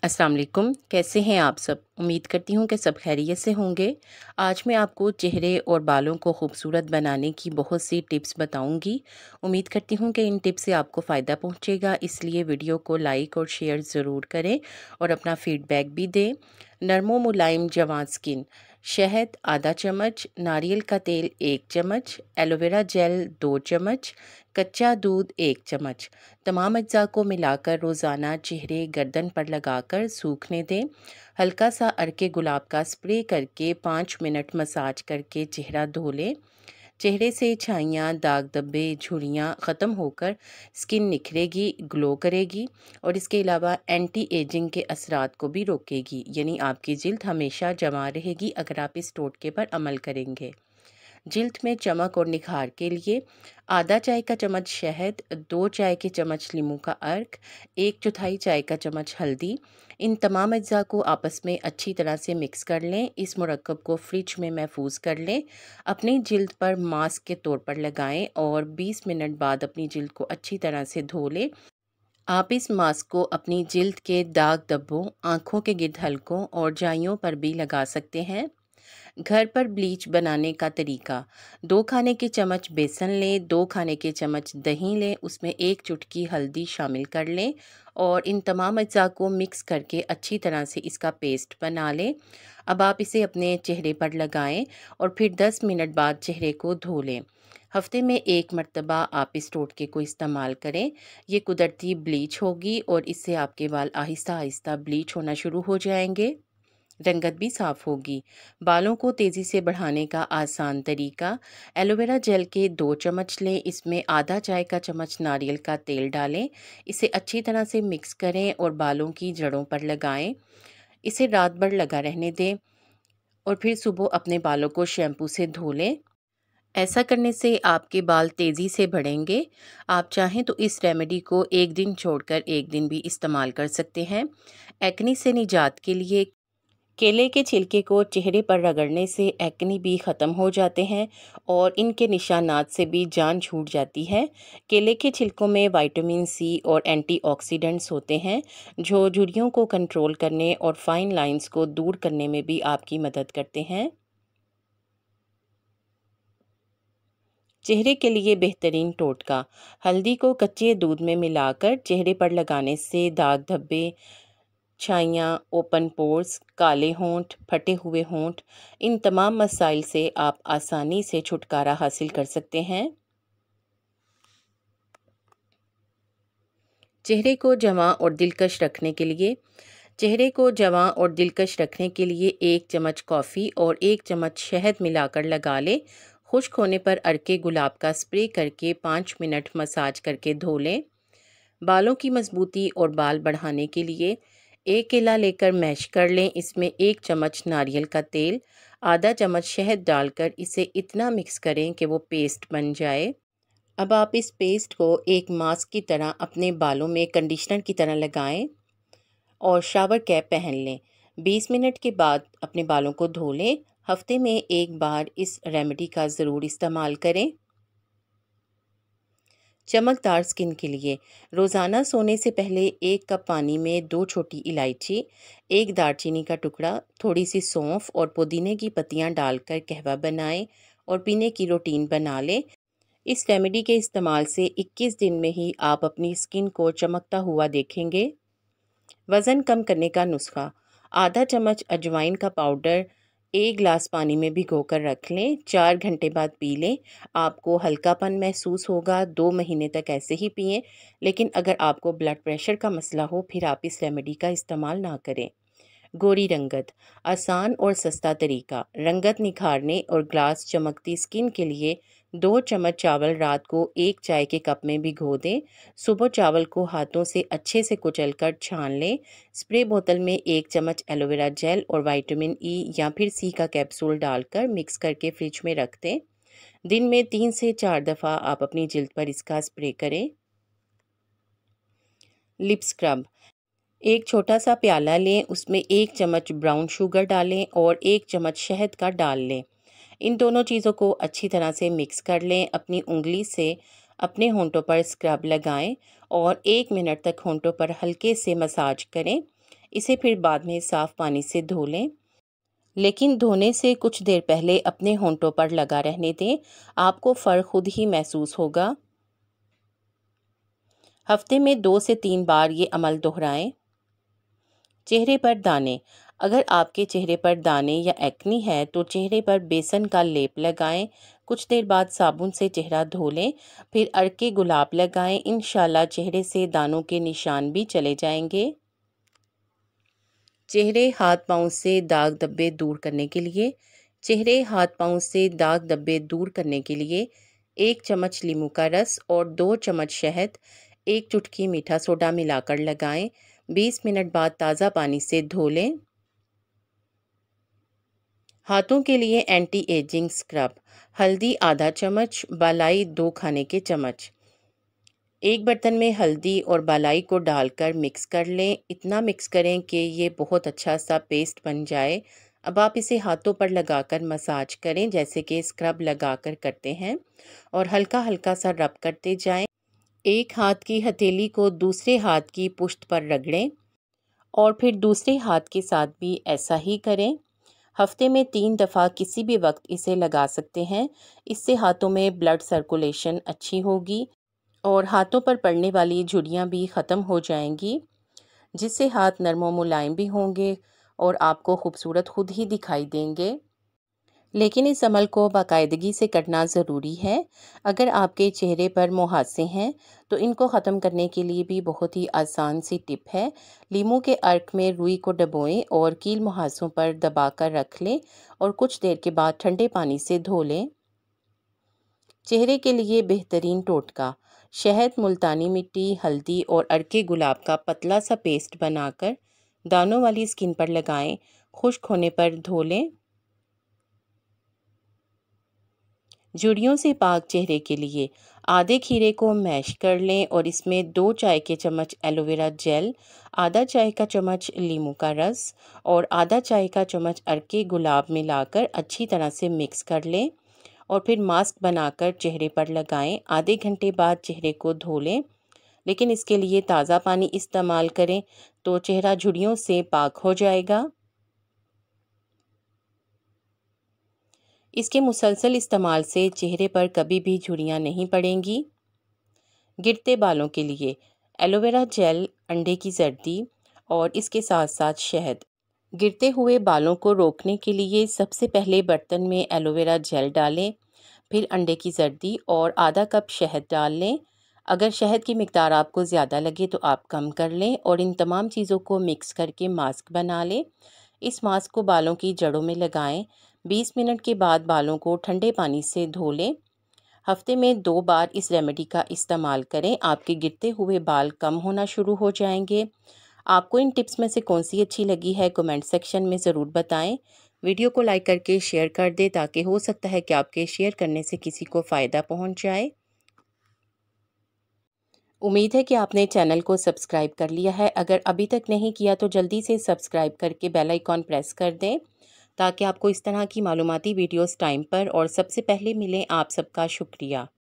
अस्सलाम वालेकुम। कैसे हैं आप सब? उम्मीद करती हूँ कि सब खैरियत से होंगे। आज मैं आपको चेहरे और बालों को खूबसूरत बनाने की बहुत सी टिप्स बताऊँगी। उम्मीद करती हूँ कि इन टिप्स से आपको फ़ायदा पहुँचेगा, इसलिए वीडियो को लाइक और शेयर ज़रूर करें और अपना फ़ीडबैक भी दें। नरम मुलायम जवां स्किन, शहद आधा चम्मच, नारियल का तेल 1 चम्मच, एलोवेरा जेल 2 चम्मच, कच्चा दूध 1 चम्मच। तमाम अज्जा को मिलाकर रोज़ाना चेहरे गर्दन पर लगाकर सूखने दें। हल्का सा अर्के गुलाब का स्प्रे करके 5 मिनट मसाज करके चेहरा धो लें। चेहरे से छाइयाँ, दाग धब्बे, झुर्रियाँ ख़त्म होकर स्किन निखरेगी, ग्लो करेगी और इसके अलावा एंटी एजिंग के असरात को भी रोकेगी, यानी आपकी जिल्द हमेशा जवां रहेगी अगर आप इस टोटके पर अमल करेंगे। जिल्द में चमक और निखार के लिए आधा चाय का चम्मच शहद, 2 चाय के चम्मच नींबू का अर्क, 1/4 चाय का चम्मच हल्दी, इन तमाम अज्जा को आपस में अच्छी तरह से मिक्स कर लें। इस मुरक्कब को फ्रिज में महफूज कर लें। अपनी जिल्द पर मास्क के तौर पर लगाएं और 20 मिनट बाद अपनी जिल्द को अच्छी तरह से धो लें। आप इस मास्क को अपनी जिल्द के दाग धब्बों, आँखों के गिर्द हलकों और जाइयों पर भी लगा सकते हैं। घर पर ब्लीच बनाने का तरीका। 2 खाने के चम्मच बेसन लें, 2 खाने के चम्मच दही लें, उसमें 1 चुटकी हल्दी शामिल कर लें और इन तमाम अज्जा को मिक्स करके अच्छी तरह से इसका पेस्ट बना लें। अब आप इसे अपने चेहरे पर लगाएं और फिर 10 मिनट बाद चेहरे को धो लें। हफ्ते में 1 मरतबा आप इस टोटके को इस्तेमाल करें। ये कुदरती ब्लीच होगी और इससे आपके बाल आहिस्ता आहिस्ता ब्लीच होना शुरू हो जाएंगे। रंगत भी साफ होगी। बालों को तेज़ी से बढ़ाने का आसान तरीका। एलोवेरा जेल के 2 चम्मच लें, इसमें आधा चाय का चम्मच नारियल का तेल डालें। इसे अच्छी तरह से मिक्स करें और बालों की जड़ों पर लगाएं। इसे रात भर लगा रहने दें और फिर सुबह अपने बालों को शैम्पू से धो लें। ऐसा करने से आपके बाल तेज़ी से बढ़ेंगे। आप चाहें तो इस रेमेडी को एक दिन छोड़कर एक दिन भी इस्तेमाल कर सकते हैं। एक्ने से निजात के लिए केले के छिलके को चेहरे पर रगड़ने से एक्ने भी ख़त्म हो जाते हैं और इनके निशानात से भी जान छूट जाती है। केले के छिलकों में विटामिन सी और एंटीऑक्सीडेंट्स होते हैं जो झुर्रियों को कंट्रोल करने और फाइन लाइंस को दूर करने में भी आपकी मदद करते हैं। चेहरे के लिए बेहतरीन टोटका। हल्दी को कच्चे दूध में मिलाकर चेहरे पर लगाने से दाग धब्बे, छाइयाँ, ओपन पोर्स, काले होंठ, फटे हुए होंठ, इन तमाम मसाइल से आप आसानी से छुटकारा हासिल कर सकते हैं। चेहरे को जवां और दिलकश रखने के लिए चेहरे को जवां और दिलकश रखने के लिए 1 चम्मच कॉफ़ी और 1 चम्मच शहद मिलाकर लगा लें। खुश्क होने पर अर्के गुलाब का स्प्रे करके 5 मिनट मसाज करके धो लें। बालों की मजबूती और बाल बढ़ाने के लिए 1 केला लेकर मैश कर लें। इसमें 1 चम्मच नारियल का तेल, आधा चम्मच शहद डालकर इसे इतना मिक्स करें कि वो पेस्ट बन जाए। अब आप इस पेस्ट को एक मास्क की तरह अपने बालों में कंडीशनर की तरह लगाएं और शावर कैप पहन लें। 20 मिनट के बाद अपने बालों को धो लें। हफ्ते में एक बार इस रेमेडी का ज़रूर इस्तेमाल करें। चमकदार स्किन के लिए रोज़ाना सोने से पहले 1 कप पानी में 2 छोटी इलायची, 1 दालचीनी का टुकड़ा, थोड़ी सी सौंफ और पुदीने की पत्तियां डालकर कहवा बनाएं और पीने की रूटीन बना लें। इस रेमेडी के इस्तेमाल से 21 दिन में ही आप अपनी स्किन को चमकता हुआ देखेंगे। वज़न कम करने का नुस्खा। आधा चम्मच अजवाइन का पाउडर 1 गिलास पानी में भिगोकर रख लें। 4 घंटे बाद पी लें। आपको हल्कापन महसूस होगा। 2 महीने तक ऐसे ही पिएं। लेकिन अगर आपको ब्लड प्रेशर का मसला हो फिर आप इस रेमेडी का इस्तेमाल ना करें। गोरी रंगत। आसान और सस्ता तरीका। रंगत निखारने और ग्लास चमकती स्किन के लिए 2 चम्मच चावल रात को 1 चाय के कप में भिगो दें। सुबह चावल को हाथों से अच्छे से कुचलकर छान लें। स्प्रे बोतल में 1 चम्मच एलोवेरा जेल और विटामिन ई या फिर सी का कैप्सूल डालकर मिक्स करके फ्रिज में रख दें। दिन में 3 से 4 दफ़ा आप अपनी जिल्द पर इसका स्प्रे करें। Lip scrub. एक छोटा सा प्याला लें, उसमें 1 चम्मच ब्राउन शुगर डालें और 1 चम्मच शहद का डाल लें। इन दोनों चीज़ों को अच्छी तरह से मिक्स कर लें। अपनी उंगली से अपने होंठों पर स्क्रब लगाएं और 1 मिनट तक होंठों पर हल्के से मसाज करें। इसे फिर बाद में साफ़ पानी से धो लें, लेकिन धोने से कुछ देर पहले अपने होंठों पर लगा रहने दें, आपको फ़र्क खुद ही महसूस होगा। हफ्ते में 2 से 3 बार ये अमल दोहराएं। चेहरे पर दाने। अगर आपके चेहरे पर दाने या एक्नी है तो चेहरे पर बेसन का लेप लगाएं। कुछ देर बाद साबुन से चेहरा धो लें, फिर अर्के गुलाब लगाएं। इंशाल्लाह चेहरे से दानों के निशान भी चले जाएंगे। चेहरे हाथ पाँव से दाग धब्बे दूर करने के लिए चेहरे हाथ पाँव से दाग धब्बे दूर करने के लिए 1 चम्मच नींबू का रस और 2 चम्मच शहद, 1 चुटकी मीठा सोडा मिलाकर लगाएं। 20 मिनट बाद ताज़ा पानी से धो लें। हाथों के लिए एंटी एजिंग स्क्रब। हल्दी आधा चम्मच, बालाई 2 खाने के चम्मच। एक बर्तन में हल्दी और बालाई को डालकर मिक्स कर लें। इतना मिक्स करें कि ये बहुत अच्छा सा पेस्ट बन जाए। अब आप इसे हाथों पर लगाकर मसाज करें जैसे कि स्क्रब लगाकर करते हैं, और हल्का हल्का सा रब करते जाएं। एक हाथ की हथेली को दूसरे हाथ की पुश्त पर रगड़ें और फिर दूसरे हाथ के साथ भी ऐसा ही करें। हफ्ते में 3 दफ़ा किसी भी वक्त इसे लगा सकते हैं। इससे हाथों में ब्लड सर्कुलेशन अच्छी होगी और हाथों पर पड़ने वाली झुर्रियाँ भी ख़त्म हो जाएंगी, जिससे हाथ नरम और मुलायम भी होंगे और आपको खूबसूरत खुद ही दिखाई देंगे। लेकिन इस अमल को बाकायदगी से करना ज़रूरी है। अगर आपके चेहरे पर मुहासे हैं तो इनको ख़त्म करने के लिए भी बहुत ही आसान सी टिप है। लीमू के अर्क में रुई को डबोएं और कील मुहासों पर दबाकर रख लें और कुछ देर के बाद ठंडे पानी से धो लें। चेहरे के लिए बेहतरीन टोटका। शहद, मुल्तानी मिट्टी, हल्दी और अर्के गुलाब का पतला सा पेस्ट बनाकर दानों वाली स्किन पर लगाएं। खुश्क होने पर धो लें। झुर्रियों से पाक चेहरे के लिए आधे खीरे को मैश कर लें और इसमें 2 चाय के चम्मच एलोवेरा जेल, आधा चाय का चम्मच नींबू का रस और आधा चाय का चम्मच अर्के गुलाब मिलाकर अच्छी तरह से मिक्स कर लें और फिर मास्क बनाकर चेहरे पर लगाएं। आधे घंटे बाद चेहरे को धो लें, लेकिन इसके लिए ताज़ा पानी इस्तेमाल करें तो चेहरा झुर्रियों से पाक हो जाएगा। इसके मुसलसल इस्तेमाल से चेहरे पर कभी भी झुर्रियाँ नहीं पड़ेंगी। गिरते बालों के लिए एलोवेरा जेल, अंडे की जर्दी और इसके साथ साथ शहद। गिरते हुए बालों को रोकने के लिए सबसे पहले बर्तन में एलोवेरा जेल डालें, फिर अंडे की जर्दी और आधा कप शहद डाल लें। अगर शहद की मिकदार आपको ज़्यादा लगे तो आप कम कर लें और इन तमाम चीज़ों को मिक्स करके मास्क बना लें। इस मास्क को बालों की जड़ों में लगाएं। 20 मिनट के बाद बालों को ठंडे पानी से धो लें। हफ्ते में 2 बार इस रेमेडी का इस्तेमाल करें। आपके गिरते हुए बाल कम होना शुरू हो जाएंगे। आपको इन टिप्स में से कौन सी अच्छी लगी है कमेंट सेक्शन में ज़रूर बताएं। वीडियो को लाइक करके शेयर कर दें ताकि हो सकता है कि आपके शेयर करने से किसी को फ़ायदा पहुंच जाए। उम्मीद है कि आपने चैनल को सब्सक्राइब कर लिया है। अगर अभी तक नहीं किया तो जल्दी से सब्सक्राइब करके बेल आइकॉन प्रेस कर दें ताकि आपको इस तरह की मालूमाती वीडियोस टाइम पर और सबसे पहले मिलें। आप सबका शुक्रिया।